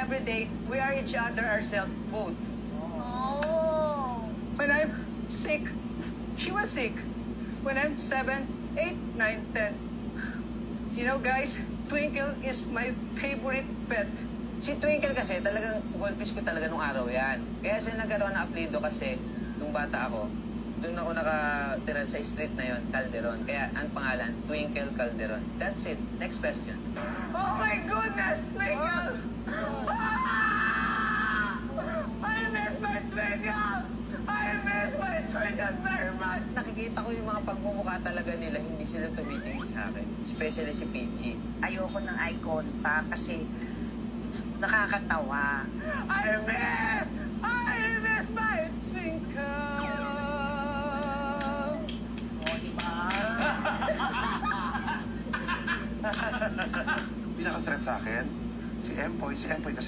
every day, we are each other ourselves both. Oh. When I'm sick, she was sick. When I'm 7, 8, 9, 10. You know, guys, Twinkle is my favorite pet. Si Twinkle kasi, talagang goldfish ko talaga nung araw yan. Kaya siya nagkaroon ng apelido kasi, nung bata ako, doon ako nakatira sa street na yon, Calderon. Kaya ang pangalan, Twinkle Calderon. That's it. Next question. Oh my goodness, Twinkle! Ah! I miss my Twinkle! I miss my Twinkle very much! Nakikita ko yung mga pagmumukha talaga nila, hindi sila tumitingin sa akin. Especially si Peachy. Ayoko ng eye contact kasi nakakatawa. I miss my Twinkle! O, diba? Pinaka-threat sa akin, si Empoy kasi